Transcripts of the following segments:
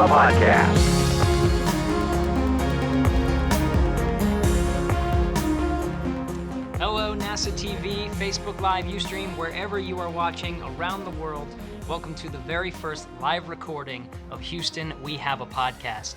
a podcast. Hello, NASA TV, Facebook Live, Ustream, wherever you are watching around the world. Welcome to the very first live recording of Houston, We Have a Podcast.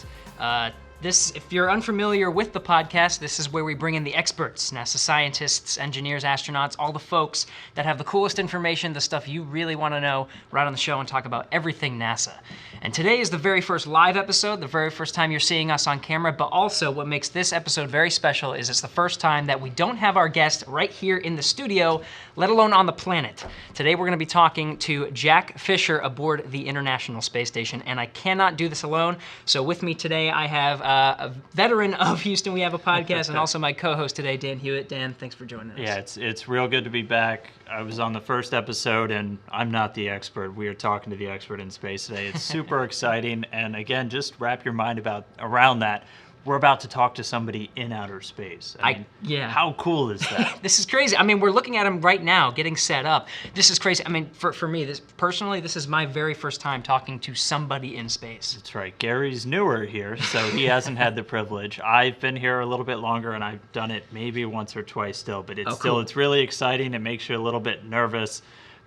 If you're unfamiliar with the podcast, this is where we bring in the experts, NASA scientists, engineers, astronauts, all the folks that have the coolest information, the stuff you really want to know, right on the show and talk about everything NASA. And today is the very first live episode, the very first time you're seeing us on camera, but also what makes this episode very special is it's the first time that we don't have our guest right here in the studio, let alone on the planet. Today we're going to be talking to Jack Fisher aboard the International Space Station, and I cannot do this alone, so with me today I have a veteran of Houston, We Have a Podcast, and also my co-host today, Dan Hewitt. Dan, thanks for joining us. Yeah, it's real good to be back. I was on the first episode, and I'm not the expert. We are talking to the expert in space today. It's super exciting, and again, just wrap your mind around that. We're about to talk to somebody in outer space. I mean, how cool is that? This is crazy. I mean, we're looking at him right now, getting set up. This is crazy. I mean, for me, this is my very first time talking to somebody in space. That's right. Gary's newer here, so he hasn't had the privilege. I've been here a little bit longer, and I've done it maybe once or twice still, but it's really exciting. It makes you a little bit nervous.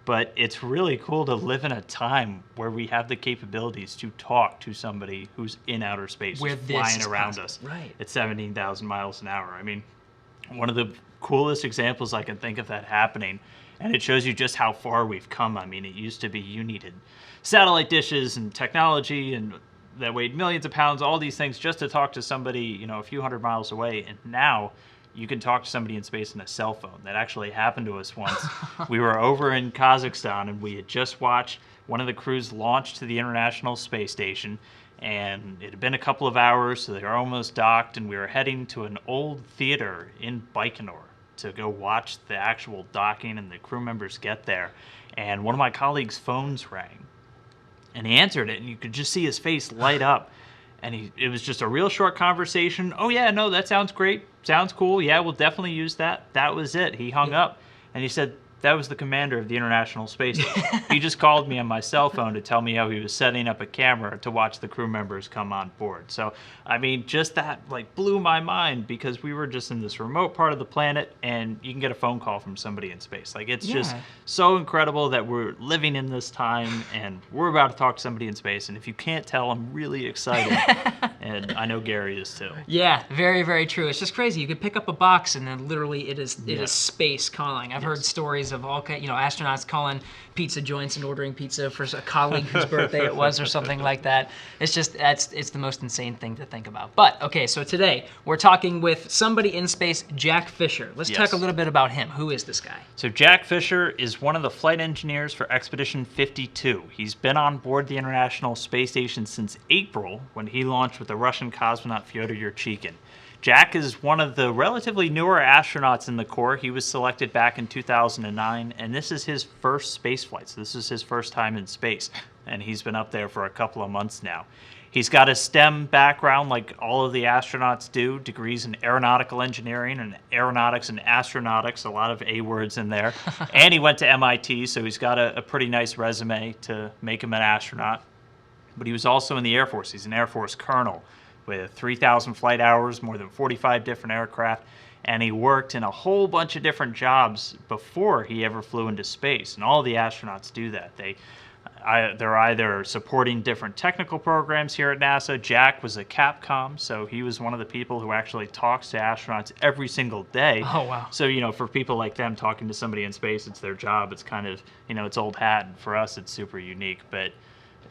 But it's really cool to live in a time where we have the capabilities to talk to somebody who's in outer space, who's flying around us at 17,000 miles an hour. I mean, one of the coolest examples I can think of that happening, and it shows you just how far we've come. I mean, it used to be you needed satellite dishes and technology and that weighed millions of pounds, all these things just to talk to somebody, a few hundred miles away. And now you can talk to somebody in space on a cell phone. That actually happened to us once. We were over in Kazakhstan, and we had just watched one of the crews launch to the International Space Station, and it had been a couple of hours, so they were almost docked, and we were heading to an old theater in Baikonur to go watch the actual docking and the crew members get there. And one of my colleagues' phones rang, and he answered it, and you could just see his face light up. And it was just a real short conversation. Oh, yeah, no, that sounds great. Sounds cool. Yeah, we'll definitely use that. That was it. He hung up, and he said, that was the commander of the International Space Station. He just called me on my cell phone to tell me how he was setting up a camera to watch the crew members come on board. So, I mean, just that blew my mind because we were just in this remote part of the planet, and you can get a phone call from somebody in space. It's just so incredible that we're living in this time, and we're about to talk to somebody in space. And if you can't tell, I'm really excited, and I know Gary is too. Yeah, very, very true. It's just crazy. You could pick up a box, and then literally it is space calling. I've heard stories of all astronauts calling pizza joints and ordering pizza for a colleague whose birthday it was or something like that. It's just it's the most insane thing to think about. But okay, so today we're talking with somebody in space, Jack Fisher. Let's talk a little bit about him. Who is this guy? So Jack Fisher is one of the flight engineers for Expedition 52. He's been on board the International Space Station since April when he launched with the Russian cosmonaut Fyodor Yurchikhin. Jack is one of the relatively newer astronauts in the Corps. He was selected back in 2009, and this is his first space flight. So this is his first time in space, and he's been up there for a couple of months now. He's got a STEM background like all of the astronauts do, degrees in aeronautical engineering and aeronautics and astronautics, a lot of A words in there. And he went to MIT, so he's got a pretty nice resume to make him an astronaut. But he was also in the Air Force. He's an Air Force colonel with 3,000 flight hours, more than 45 different aircraft, and he worked in a whole bunch of different jobs before he ever flew into space. And all the astronauts do that. They're either supporting different technical programs here at NASA. Jack was a Capcom, so he was one of the people who actually talks to astronauts every single day. Oh, wow. So, for people like them talking to somebody in space, it's their job. It's kind of, it's old hat, and for us, it's super unique. But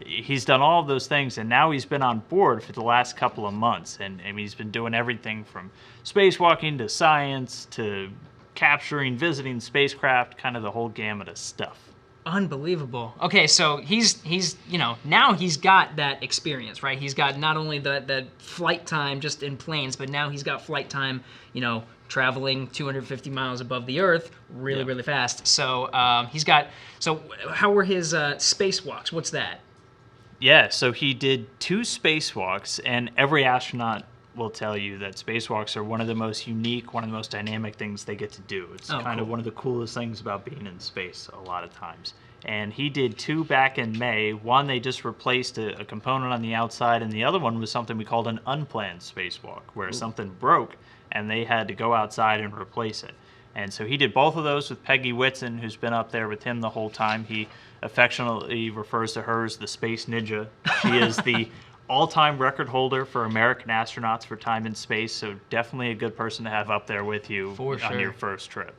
he's done all of those things, and now he's been on board for the last couple of months, and he's been doing everything from spacewalking to science to capturing, visiting spacecraft, kind of the whole gamut of stuff. Unbelievable. Okay, so he's now he's got that experience, right? He's got not only the flight time just in planes, but now he's got flight time, traveling 250 miles above the Earth really fast. So so how were his spacewalks? What's that? Yeah, so he did 2 spacewalks, and every astronaut will tell you that spacewalks are one of the most unique, one of the most dynamic things they get to do. It's kind of one of the coolest things about being in space a lot of times. And he did 2 back in May. One, they just replaced a component on the outside, and the other one was something we called an unplanned spacewalk, where something broke and they had to go outside and replace it. And so he did both of those with Peggy Whitson, who's been up there with him the whole time. He affectionately refers to her as the Space Ninja. She is the all-time record holder for American astronauts for time in space, so definitely a good person to have up there with you on your first trip.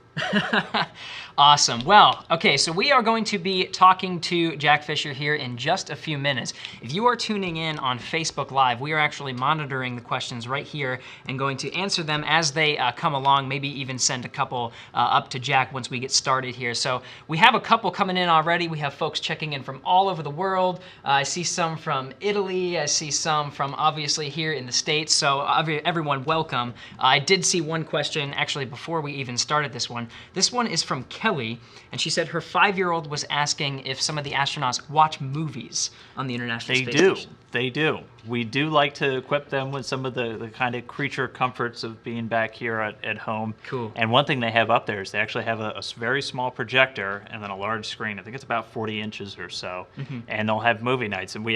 Awesome. Well, okay, so we are going to be talking to Jack Fisher here in just a few minutes. If you are tuning in on Facebook Live, we are actually monitoring the questions right here and going to answer them as they come along, maybe even send a couple up to Jack once we get started here. So we have a couple coming in already. We have folks checking in from all over the world. I see some from Italy. I see some from obviously here in the States. So everyone, welcome. I did see one question actually before we even started this one. This one is from Kelly, and she said her 5-year-old was asking if some of the astronauts watch movies on the International Space Station. They do. We do like to equip them with some of the kind of creature comforts of being back here at home. Cool. And one thing they have up there is they actually have a very small projector and then a large screen. I think it's about 40 inches or so. Mm-hmm. And they'll have movie nights. And we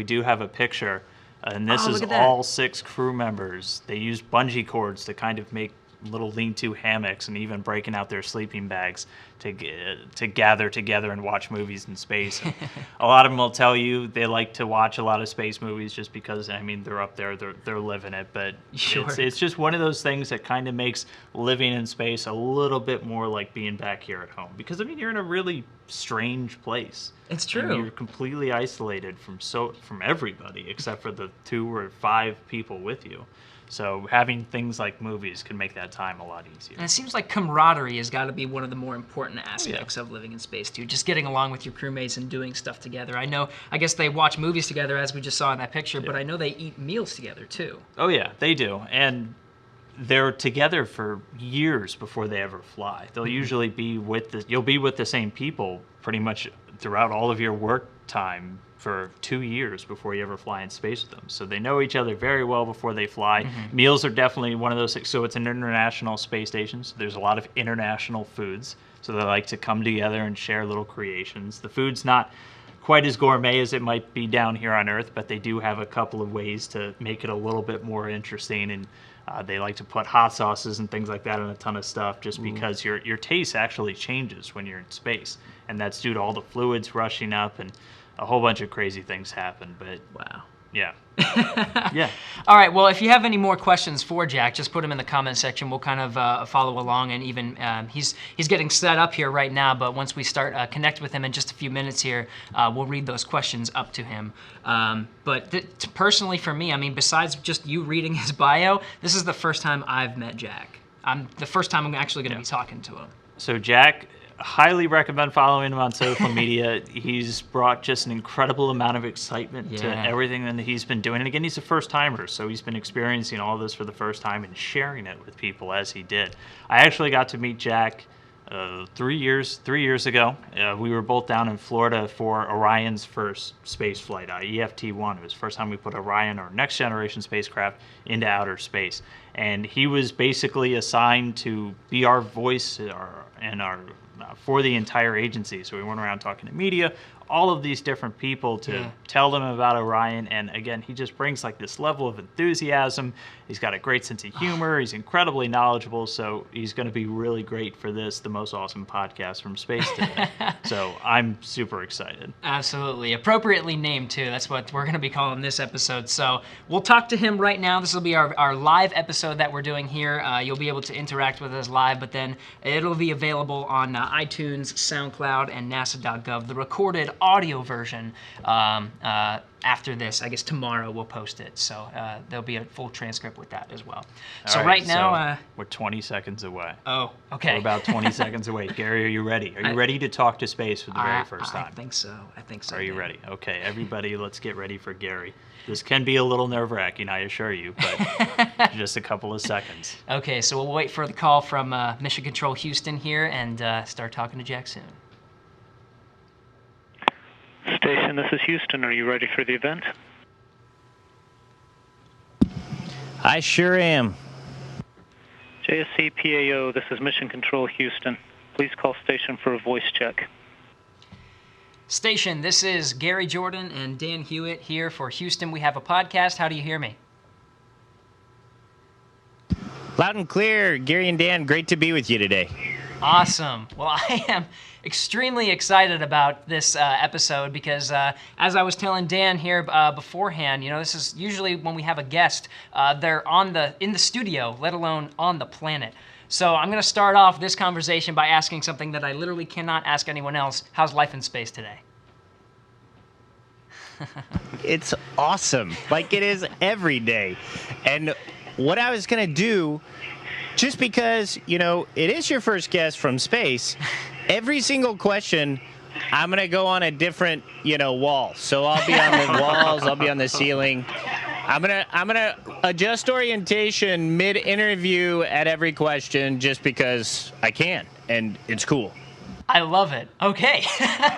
do have a picture. And this is all 6 crew members. They use bungee cords to kind of make little lean-to hammocks and even breaking out their sleeping bags to gather together and watch movies in space. A lot of them will tell you they like to watch a lot of space movies just because, I mean, they're up there, they're living it. But sure. It's just one of those things that kind of makes living in space a little bit more like being back here at home. Because, I mean, you're in a really strange place. It's true. And you're completely isolated from everybody except for the 2 or 5 people with you. So having things like movies can make that time a lot easier. And it seems like camaraderie has got to be one of the more important aspects of living in space, too. Just getting along with your crewmates and doing stuff together. I guess they watch movies together, as we just saw in that picture, but I know they eat meals together, too. Oh, yeah, they do. And they're together for years before they ever fly. They'll usually be you'll be with the same people pretty much throughout all of your work time for 2 years before you ever fly in space with them. So they know each other very well before they fly. Mm-hmm. Meals are definitely one of those things. So it's an international space station, so there's a lot of international foods. So they like to come together and share little creations. The food's not quite as gourmet as it might be down here on Earth, but they do have a couple of ways to make it a little bit more interesting. And they like to put hot sauces and things like that on a ton of stuff just because your taste actually changes when you're in space. And that's due to all the fluids rushing up and a whole bunch of crazy things happen. But wow. Yeah. Yeah. All right. Well, if you have any more questions for Jack, just put them in the comment section. We'll kind of follow along, and even he's getting set up here right now. But once we start connect with him in just a few minutes here, we'll read those questions up to him. But personally, for me, I mean, besides just you reading his bio, this is the first time I've met Jack. The first time I'm actually going to be talking to him. So Jack, highly recommend following him on social media. He's brought just an incredible amount of excitement to everything that he's been doing. And again, he's a first-timer, so he's been experiencing all this for the first time and sharing it with people as he did. I actually got to meet Jack 3 years ago. We were both down in Florida for Orion's first space flight, EFT-1. It was the first time we put Orion, our next-generation spacecraft, into outer space. And he was basically assigned to be our voice for the entire agency. So we went around talking to media, all of these different people to tell them about Orion. And again, he just brings like this level of enthusiasm. He's got a great sense of humor. He's incredibly knowledgeable. So he's going to be really great for the most awesome podcast from space today. So I'm super excited. Absolutely. Appropriately named too. That's what we're going to be calling this episode. So we'll talk to him right now. This will be our live episode that we're doing here. You'll be able to interact with us live, but then it'll be available on iTunes, SoundCloud, and NASA.gov. The recorded audio version after this, I guess tomorrow we'll post it. So there'll be a full transcript with that as well. So right now we're 20 seconds away. Oh, okay. We're about 20 seconds away. Gary, are you ready? Are you ready to talk to space for the very first time? I think so. Are you ready? Okay, everybody, let's get ready for Gary. This can be a little nerve-wracking, I assure you, but just a couple of seconds. Okay, so we'll wait for the call from Mission Control Houston here and start talking to Jack soon. Station, this is Houston. Are you ready for the event? I sure am. JSC PAO, this is Mission Control Houston. Please call station for a voice check. Station, this is Gary Jordan and Dan Hewitt here for Houston We Have a Podcast. How do you hear me? Loud and clear. Gary and Dan, great to be with you today. Awesome. Well, I am extremely excited about this episode because as I was telling Dan here beforehand, this is usually when we have a guest, they're in the studio, let alone on the planet. So I'm going to start off this conversation by asking something that I literally cannot ask anyone else. How's life in space today? It's awesome, like it is every day. And what I was going to do, just because, it is your first guest from space, every single question, I'm going to go on a different, wall. So I'll be on the walls, I'll be on the ceiling. I'm gonna adjust orientation mid-interview at every question just because I can, and it's cool. I love it. Okay,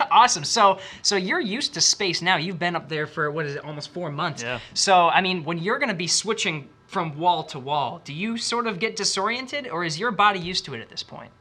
awesome. So you're used to space now. You've been up there for, almost 4 months. Yeah. So, when you're going to be switching from wall to wall, do you sort of get disoriented, or is your body used to it at this point?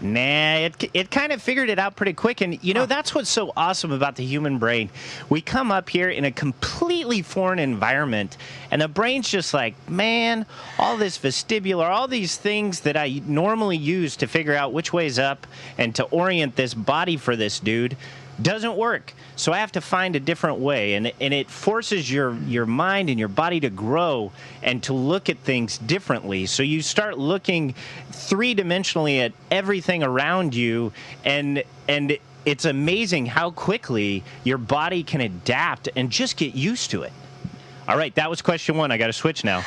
Nah, it kind of figured it out pretty quick. And, that's what's so awesome about the human brain. We come up here in a completely foreign environment, and the brain's just like, man, all this vestibular, all these things that I normally use to figure out which way's up and to orient this body for this dude doesn't work. So I have to find a different way, and it forces your mind and your body to grow and to look at things differently. So you start looking three-dimensionally at everything around you, and it's amazing how quickly your body can adapt and just get used to it. All right, that was question one. I got to switch now.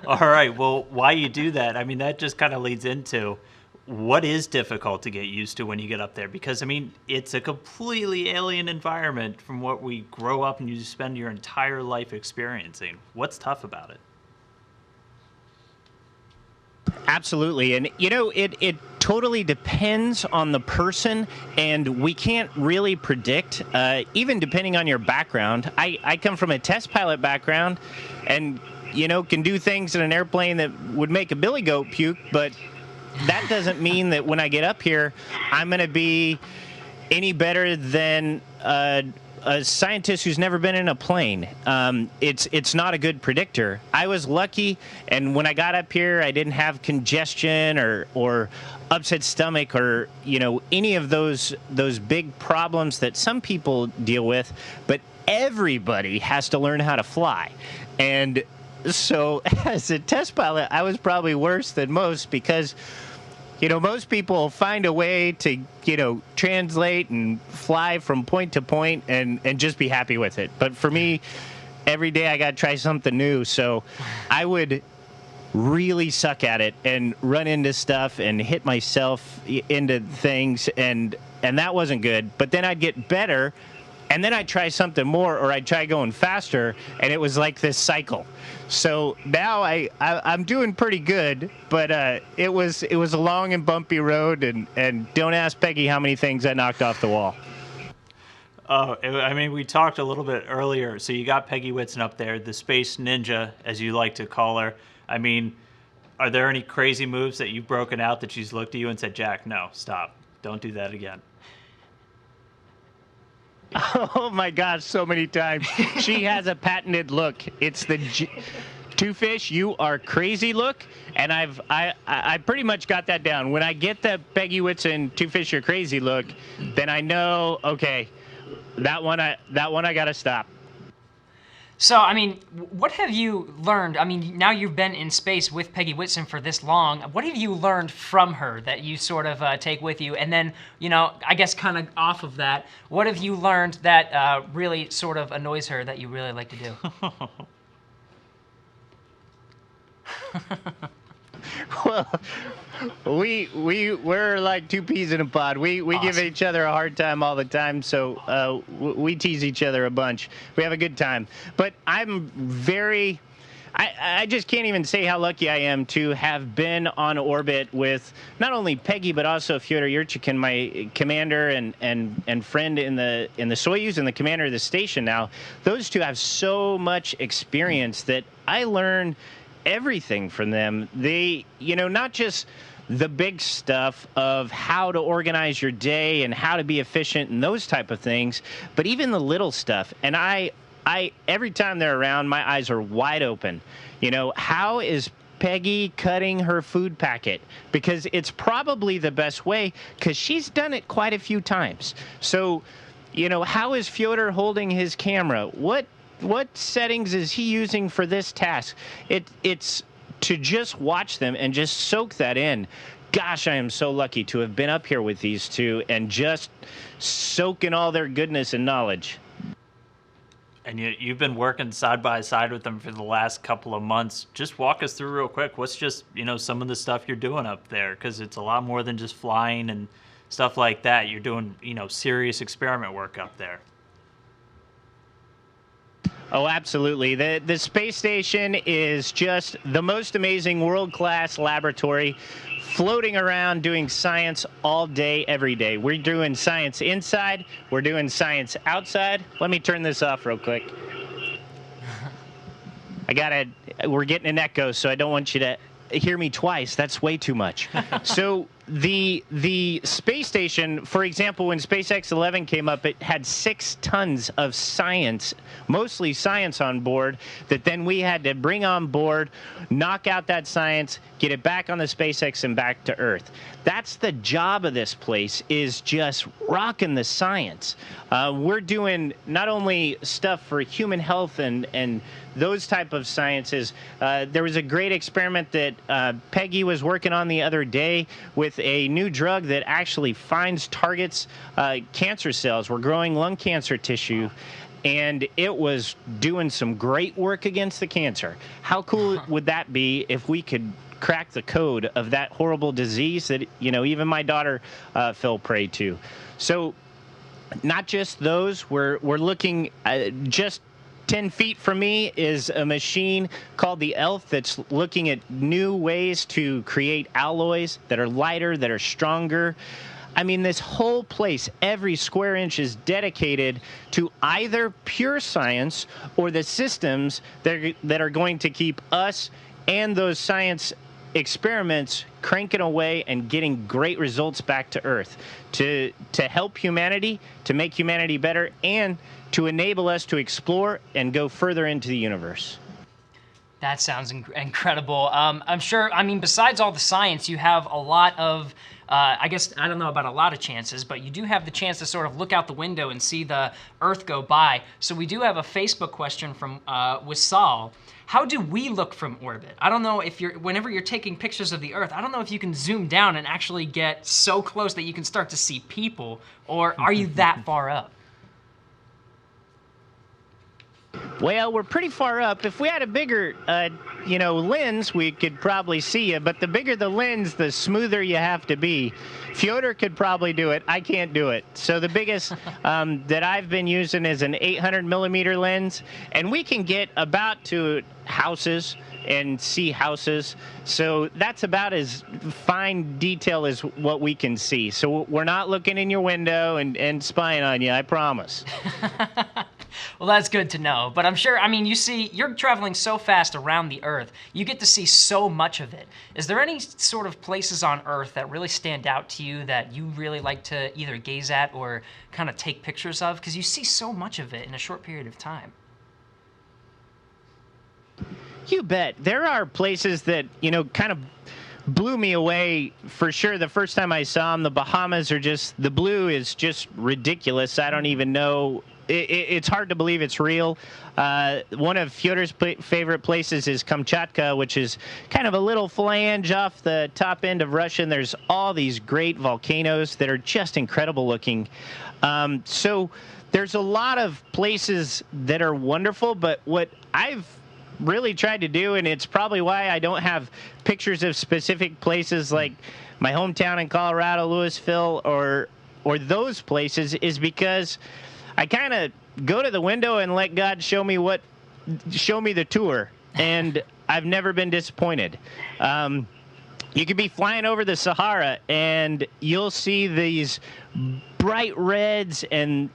All right, well, why you do that? That just kind of leads into what is difficult to get used to when you get up there? Because, it's a completely alien environment from what we grow up and you spend your entire life experiencing. What's tough about it? Absolutely. And, it totally depends on the person, and we can't really predict, even depending on your background. I come from a test pilot background and, can do things in an airplane that would make a billy goat puke, but that doesn't mean that when I get up here, I'm going to be any better than a scientist who's never been in a plane. It's not a good predictor. I was lucky, and when I got up here, I didn't have congestion or upset stomach or any of those big problems that some people deal with. But everybody has to learn how to fly, and so as a test pilot, I was probably worse than most because most people find a way to, translate and fly from point to point and just be happy with it. But for me, every day I got to try something new. So I would really suck at it and run into stuff and hit myself into things. And that wasn't good. But then I'd get better. And then I'd try something more, or I'd try going faster, and it was like this cycle. So now I'm doing pretty good, but it was a long and bumpy road, and don't ask Peggy how many things I knocked off the wall. We talked a little bit earlier. So you got Peggy Whitson up there, the space ninja, as you like to call her. Are there any crazy moves that you've broken out that she's looked at you and said, Jack, no, stop, don't do that again? Oh my gosh, so many times. She has a patented look. It's the Two Fish, you are crazy look, and I pretty much got that down. When I get the Peggy Whitson Two Fish, you're crazy look, then I know, okay, that one I got to stop. So, what have you learned? Now you've been in space with Peggy Whitson for this long. What have you learned from her that you sort of take with you? And then, I guess kind of off of that, what have you learned that really sort of annoys her that you really like to do? Well, we're like two peas in a pod. We Awesome. Give each other a hard time all the time, so we tease each other a bunch. We have a good time. But I'm very... I just can't even say how lucky I am to have been on orbit with not only Peggy, but also Fyodor Yurchikhin, my commander and friend in the Soyuz and the commander of the station now. Those two have so much experience that I learn everything from them. They, not just the big stuff of how to organize your day and how to be efficient and those type of things, but even the little stuff. And I every time they're around, my eyes are wide open. You know, how is Peggy cutting her food packet? Because it's probably the best way, because she's done it quite a few times. So, you know, how is Fyodor holding his camera? What settings is he using for this task? It's to just watch them and just soak that in. Gosh, I am so lucky to have been up here with these two and just soak in all their goodness and knowledge. And you've been working side by side with them for the last couple of months. Just walk us through real quick. What's just, you know, some of the stuff you're doing up there? Because it's a lot more than just flying and stuff like that. You're doing, you know, serious experiment work up there. Oh, absolutely. The space station is just the most amazing world-class laboratory, floating around doing science all day, every day. We're doing science inside. We're doing science outside. Let me turn this off real quick. We're getting an echo, so I don't want you to hear me twice. That's way too much. So the space station, for example, when SpaceX 11 came up, it had 6 tons of science, mostly science on board, that then we had to bring on board, knock out that science, get it back on the SpaceX and back to Earth. That's the job of this place, is just rocking the science. We're doing not only stuff for human health and those type of sciences. There was a great experiment that Peggy was working on the other day with a new drug that actually targets cancer cells. We're growing lung cancer tissue, and it was doing some great work against the cancer. How cool would that be if we could crack the code of that horrible disease that, you know, even my daughter fell prey to? So not just those, we're looking just 10 feet from me is a machine called the ELF that's looking at new ways to create alloys that are lighter, that are stronger. I mean, this whole place, every square inch, is dedicated to either pure science or the systems that are going to keep us and those science experiments cranking away and getting great results back to Earth to help humanity, to make humanity better, and to enable us to explore and go further into the universe. That sounds incredible. I'm sure, I mean, besides all the science, you have a lot of, I guess, I don't know about a lot of chances, but you do have the chance to sort of look out the window and see the Earth go by. So we do have a Facebook question from Wissal. How do we look from orbit? I don't know if whenever you're taking pictures of the Earth, I don't know if you can zoom down and actually get so close that you can start to see people, or are you that far up? Well, we're pretty far up. If we had a bigger, lens, we could probably see you. But the bigger the lens, the smoother you have to be. Fyodor could probably do it. I can't do it. So the biggest that I've been using is an 800 millimeter lens, and we can get about to houses and see houses. So that's about as fine detail as what we can see. So we're not looking in your window and spying on you, I promise. Well, that's good to know. But I'm sure, I mean, you're traveling so fast around the Earth, you get to see so much of it. Is there any sort of places on Earth that really stand out to you that you really like to either gaze at or kind of take pictures of? Because you see so much of it in a short period of time. You bet. There are places that, kind of blew me away for sure the first time I saw them. The Bahamas are the blue is just ridiculous. I don't even know. It's hard to believe it's real. One of Fyodor's favorite places is Kamchatka, which is kind of a little flange off the top end of Russia, and there's all these great volcanoes that are just incredible looking. So there's a lot of places that are wonderful, but what I've really tried to do, and it's probably why I don't have pictures of specific places like my hometown in Colorado, Louisville, or those places, is because I kind of go to the window and let God show me the tour, and I've never been disappointed. You could be flying over the Sahara, and you'll see these bright reds and,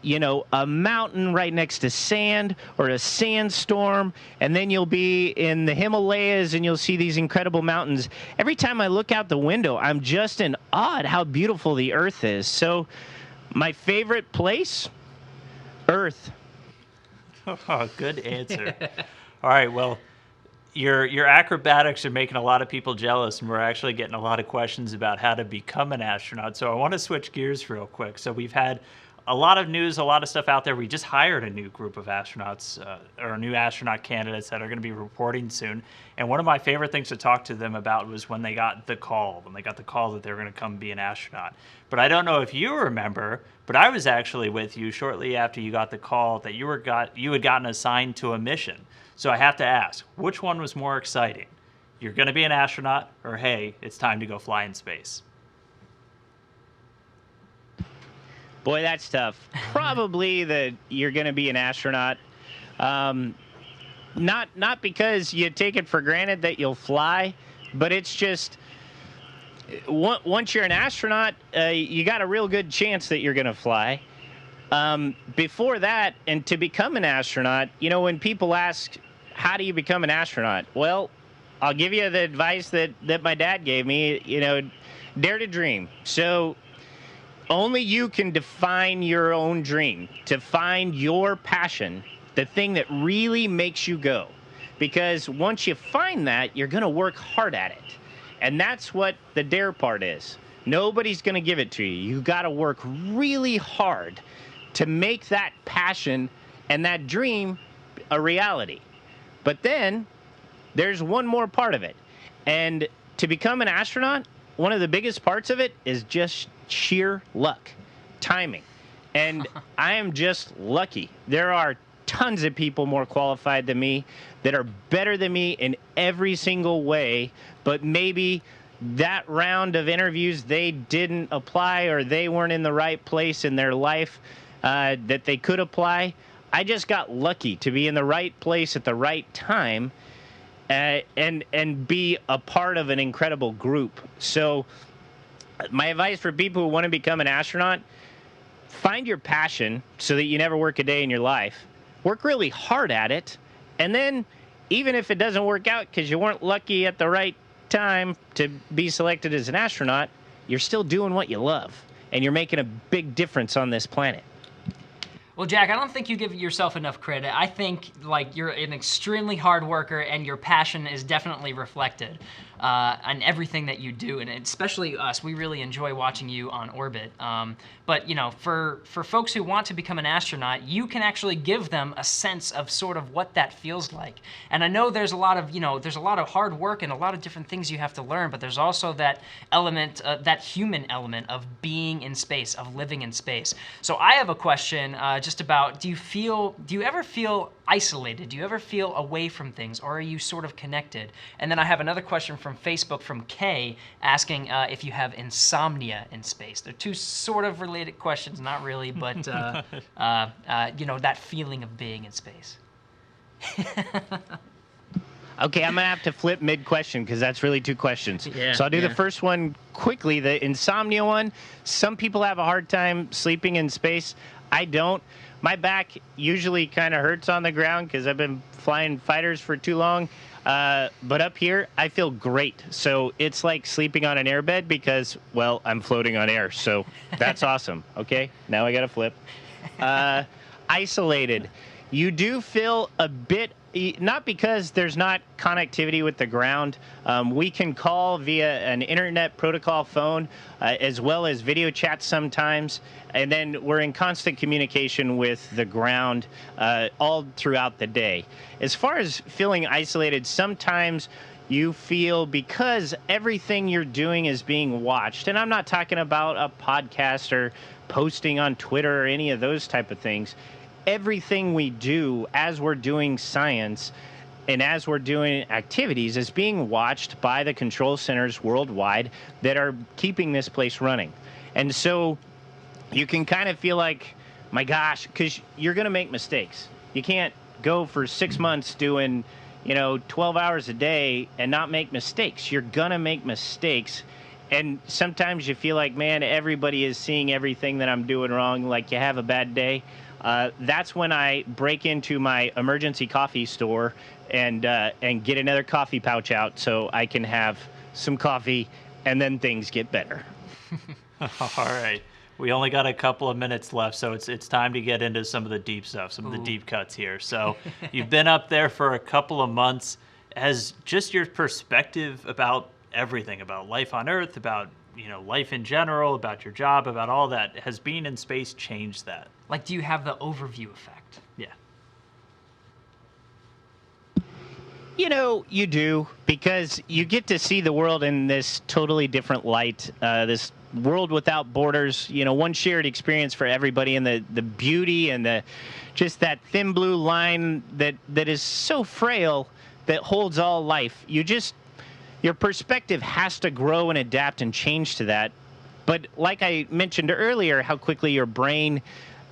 a mountain right next to sand or a sandstorm. And then you'll be in the Himalayas and you'll see these incredible mountains. Every time I look out the window, I'm just in awe at how beautiful the Earth is. So my favorite place, Earth. Oh, good answer. All right, well, your acrobatics are making a lot of people jealous, and we're actually getting a lot of questions about how to become an astronaut. So I want to switch gears real quick. So we've had a lot of news, a lot of stuff out there. We just hired a new group of astronauts, or new astronaut candidates that are going to be reporting soon. And one of my favorite things to talk to them about was when they got the call that they were going to come be an astronaut. But I don't know if you remember, but I was actually with you shortly after you got the call that you had gotten assigned to a mission. So I have to ask, which one was more exciting? You're going to be an astronaut, or hey, it's time to go fly in space? Boy, that's tough. Probably that you're going to be an astronaut. Not because you take it for granted that you'll fly, but it's just once you're an astronaut, you got a real good chance that you're going to fly. Before that, and to become an astronaut, when people ask, how do you become an astronaut? Well, I'll give you the advice that my dad gave me, dare to dream. So only you can define your own dream, to find your passion, the thing that really makes you go. Because once you find that, you're going to work hard at it. And that's what the dare part is. Nobody's going to give it to you. You got to work really hard to make that passion and that dream a reality. But then there's one more part of it. And to become an astronaut, one of the biggest parts of it is just sheer luck, timing. And I am just lucky. There are tons of people more qualified than me that are better than me in every single way, but maybe that round of interviews they didn't apply, or they weren't in the right place in their life that they could apply. I just got lucky to be in the right place at the right time and be a part of an incredible group. So my advice for people who want to become an astronaut, find your passion so that you never work a day in your life. Work really hard at it. And then even if it doesn't work out because you weren't lucky at the right time to be selected as an astronaut, you're still doing what you love. And you're making a big difference on this planet. Well, Jack, I don't think you give yourself enough credit. I think you're an extremely hard worker, and your passion is definitely reflected on everything that you do, and especially us. We really enjoy watching you on orbit. But for folks who want to become an astronaut, you can actually give them a sense of sort of what that feels like. And I know there's a lot of hard work and a lot of different things you have to learn, but there's also that element, that human element of being in space, of living in space. So I have a question just about, do you ever feel isolated? Do you ever feel away from things, or are you sort of connected? And then I have another question from Facebook from Kay asking if you have insomnia in space. They're two sort of related questions, not really, but that feeling of being in space. Okay, I'm going to have to flip mid-question because that's really two questions. Yeah, so I'll do the first one quickly. The insomnia one, some people have a hard time sleeping in space. I don't. My back usually kind of hurts on the ground because I've been flying fighters for too long. But up here, I feel great. So it's like sleeping on an airbed because, well, I'm floating on air. So that's awesome. Okay, now I got to flip. Isolated. You do feel a bit, not because there's not connectivity with the ground. We can call via an internet protocol phone as well as video chat sometimes. And then we're in constant communication with the ground all throughout the day. As far as feeling isolated, sometimes you feel because everything you're doing is being watched. And I'm not talking about a podcast or posting on Twitter or any of those type of things. Everything we do as we're doing science and as we're doing activities is being watched by the control centers worldwide that are keeping this place running. And so you can kind of feel like, my gosh, because you're going to make mistakes. You can't go for 6 months doing, 12 hours a day and not make mistakes. You're going to make mistakes. and sometimes you feel like, man, everybody is seeing everything that I'm doing wrong, like you have a bad day. That's when I break into my emergency coffee store and get another coffee pouch out so I can have some coffee, and then things get better. All right. We only got a couple of minutes left, so it's time to get into some of the deep stuff, some of the deep cuts here. So you've been up there for a couple of months. Has just your perspective about everything, about life on Earth, about life in general, about your job, about all that, has being in space changed that? Like, do you have the overview effect? Yeah. You do, because you get to see the world in this totally different light, this world without borders, one shared experience for everybody, and the beauty and just that thin blue line that is so frail that holds all life. Your perspective has to grow and adapt and change to that. But like I mentioned earlier, how quickly your brain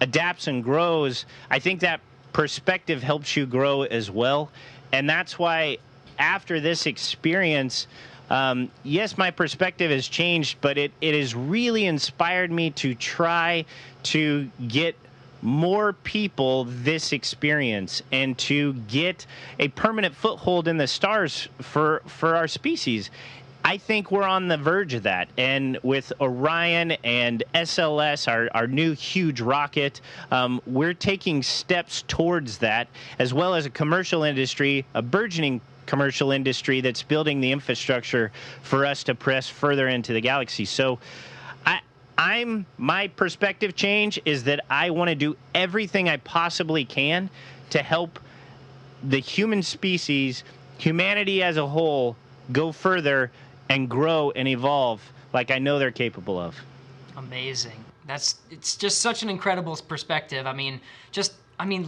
adapts and grows, I think that perspective helps you grow as well. And that's why after this experience, yes, my perspective has changed, but it has really inspired me to try to get more people this experience and to get a permanent foothold in the stars for our species. I think we're on the verge of that. And with Orion and SLS, our new huge rocket, we're taking steps towards that, as well as a commercial industry, a burgeoning commercial industry that's building the infrastructure for us to press further into the galaxy. So my perspective change is that I want to do everything I possibly can to help the human species, humanity as a whole, go further and grow and evolve like I know they're capable of. Amazing. It's just such an incredible perspective. I mean,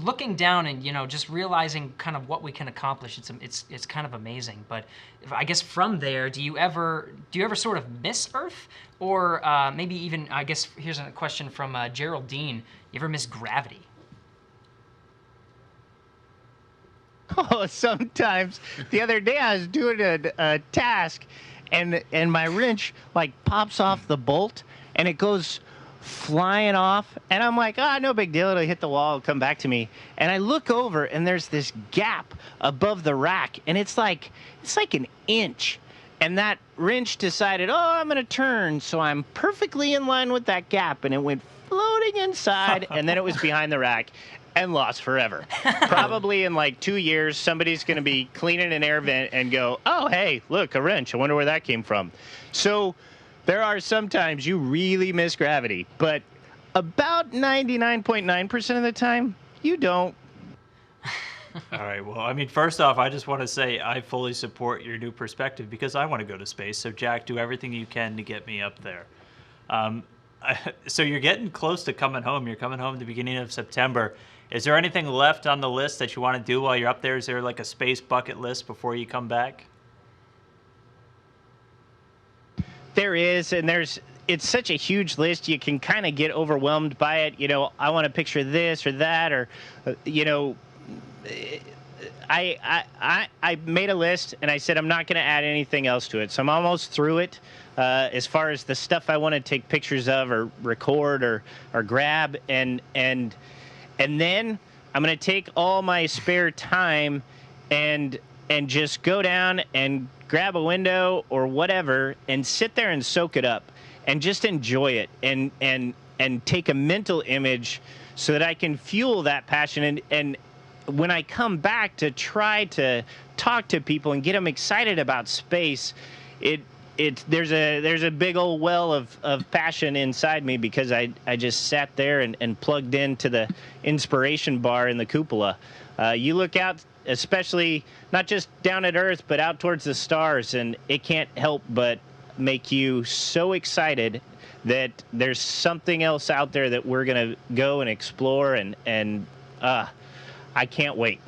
looking down and just realizing kind of what we can accomplish. It's kind of amazing. But I guess from there, do you ever sort of miss Earth, or maybe even, I guess here's a question from Geraldine. You ever miss gravity? Oh, sometimes. The other day I was doing a task, and my wrench pops off the bolt, and it goes flying off, and I'm like, no big deal, it'll hit the wall, it'll come back to me. And I look over, and there's this gap above the rack, and it's like an inch. And that wrench decided, I'm going to turn, so I'm perfectly in line with that gap, and it went floating inside, and then it was behind the rack and lost forever. Probably in 2 years, somebody's going to be cleaning an air vent and go, oh, hey, look, a wrench, I wonder where that came from. So there are some times you really miss gravity, but about 99.9% of the time, you don't. All right. Well, I mean, first off, I just want to say I fully support your new perspective because I want to go to space. So, Jack, do everything you can to get me up there. So you're getting close to coming home. You're coming home at the beginning of September. Is there anything left on the list that you want to do while you're up there? Is there a space bucket list before you come back? There is, and it's such a huge list, you can kind of get overwhelmed by it. I want to picture this or that, or, I made a list, and I said I'm not going to add anything else to it. So I'm almost through it as far as the stuff I want to take pictures of or record or grab, and then I'm going to take all my spare time and just go down and grab a window or whatever and sit there and soak it up and just enjoy it and take a mental image so that I can fuel that passion. And when I come back to try to talk to people and get them excited about space, there's a big old well of passion inside me because I just sat there and plugged into the inspiration bar in the cupola. You look out, especially not just down at Earth, but out towards the stars, and it can't help but make you so excited that there's something else out there that we're going to go and explore, and I can't wait.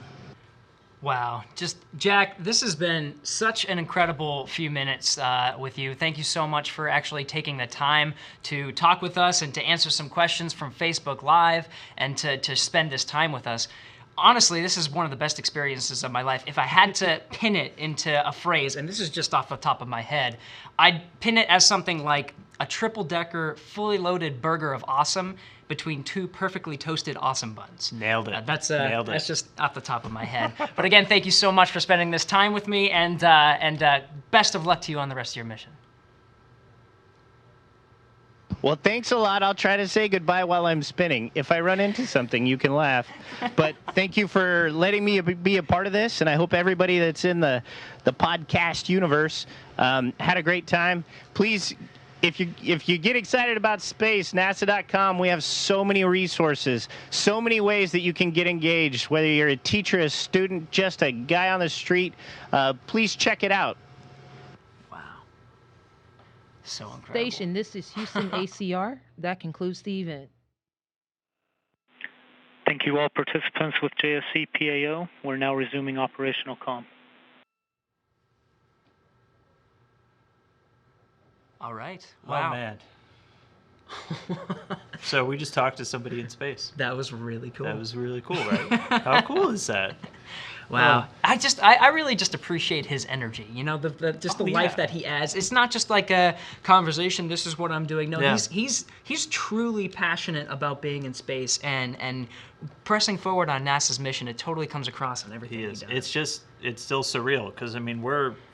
Wow. Just, Jack, this has been such an incredible few minutes with you. Thank you so much for actually taking the time to talk with us and to answer some questions from Facebook Live and to spend this time with us. honestly, this is one of the best experiences of my life. If I had to pin it into a phrase, and this is just off the top of my head, I'd pin it as something like a triple-decker, fully loaded burger of awesome between two perfectly toasted awesome buns. Nailed it. Nailed it. That's just off the top of my head. But again, thank you so much for spending this time with me, and best of luck to you on the rest of your mission. Well, thanks a lot. I'll try to say goodbye while I'm spinning. If I run into something, you can laugh. But thank you for letting me be a part of this, and I hope everybody that's in the podcast universe had a great time. Please, if you get excited about space, NASA.gov, we have so many resources, so many ways that you can get engaged, whether you're a teacher, a student, just a guy on the street. Please check it out. So incredible. Station, this is Houston ACR. That concludes the event. Thank you all participants with JSC PAO. We're now resuming operational comm. All right. Wow. Oh, man. So we just talked to somebody in space. That was really cool. That was really cool, right? How cool is that? Wow. I really just appreciate his energy. You know, the life that he adds. It's not just like a conversation, this is what I'm doing. No, he's truly passionate about being in space and pressing forward on NASA's mission. It totally comes across on everything he does. It's still surreal because, I mean,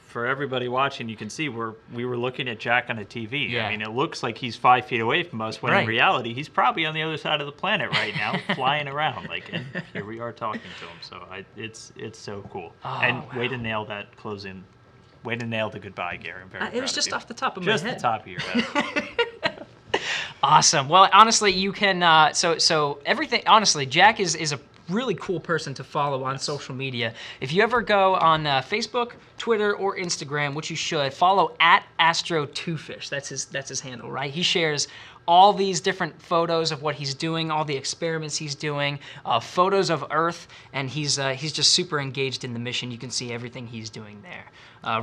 for everybody watching, you can see we were looking at Jack on a TV. Yeah. I mean, it looks like he's 5 feet away from us, when in reality, he's probably on the other side of the planet right now, flying around. And here we are talking to him. So it's so cool. Way to nail that closing. Way to nail the goodbye, Gary. I'm very proud it was of just you. off the top of my head. Just the top of your head. Awesome. Well, honestly, you can. So everything. Honestly, Jack is a really cool person to follow on social media. If you ever go on Facebook, Twitter, or Instagram, which you should, follow @Astro2Fish. That's his handle, right? He shares all these different photos of what he's doing, all the experiments he's doing, photos of Earth, and he's just super engaged in the mission. You can see everything he's doing there.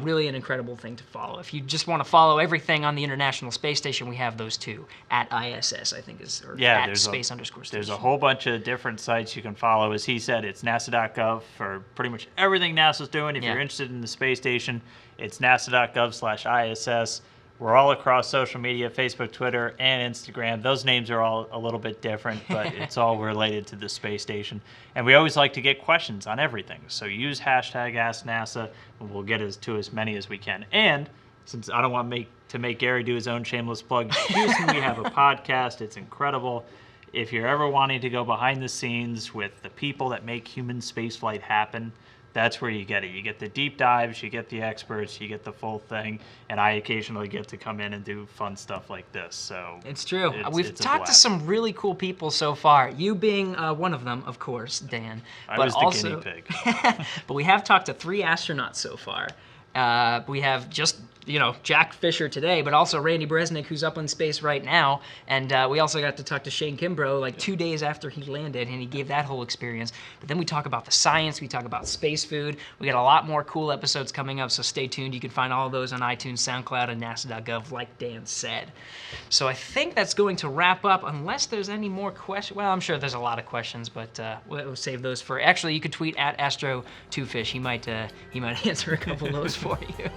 Really an incredible thing to follow. If you just want to follow everything on the International Space Station, we have those too. @ISS, I think is, or @space_station. There's a whole bunch of different sites you can follow. As he said, it's NASA.gov for pretty much everything NASA's doing. If you're interested in the space station, it's NASA.gov/ISS. We're all across social media, Facebook, Twitter, and Instagram. Those names are all a little bit different, but it's all related to the space station. And we always like to get questions on everything. So use #AskNASA, and we'll get to as many as we can. And since I don't want to make Gary do his own shameless plug, Houston, we have a podcast. It's incredible. If you're ever wanting to go behind the scenes with the people that make human spaceflight happen, that's where you get it. You get the deep dives, you get the experts, you get the full thing, and I occasionally get to come in and do fun stuff like this. So it's true. We've talked to some really cool people so far. You being one of them, of course, Dan. I was the guinea pig. But we have talked to 3 astronauts so far. We have just Jack Fisher today, but also Randy Bresnik, who's up in space right now. And we also got to talk to Shane Kimbrough like 2 days after he landed, and he gave that whole experience. But then we talk about the science, we talk about space food. We got a lot more cool episodes coming up, so stay tuned. You can find all of those on iTunes, SoundCloud, and NASA.gov, like Dan said. So I think that's going to wrap up, unless there's any more questions. Well, I'm sure there's a lot of questions, but we'll save those for... Actually, you could tweet @Astro2Fish. He might answer a couple of those for you.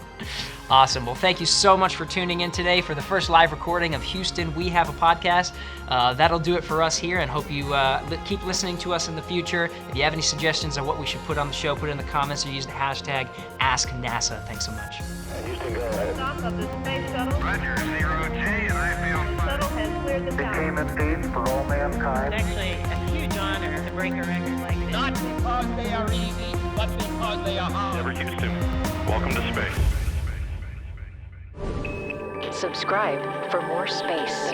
Awesome. Well, thank you so much for tuning in today for the first live recording of Houston We Have a Podcast. That'll do it for us here, and hope you keep listening to us in the future. If you have any suggestions on what we should put on the show, put it in the comments or use the #AskNASA. Thanks so much. Houston, go ahead. Stop of the space shuttle. Roger, 0G, and I feel The shuttle has cleared the tower. became indeed for all mankind. It's actually a huge honor to break a record like this. Not because they are easy, but because they are hard. Never Houston. Welcome to space. Subscribe for more space.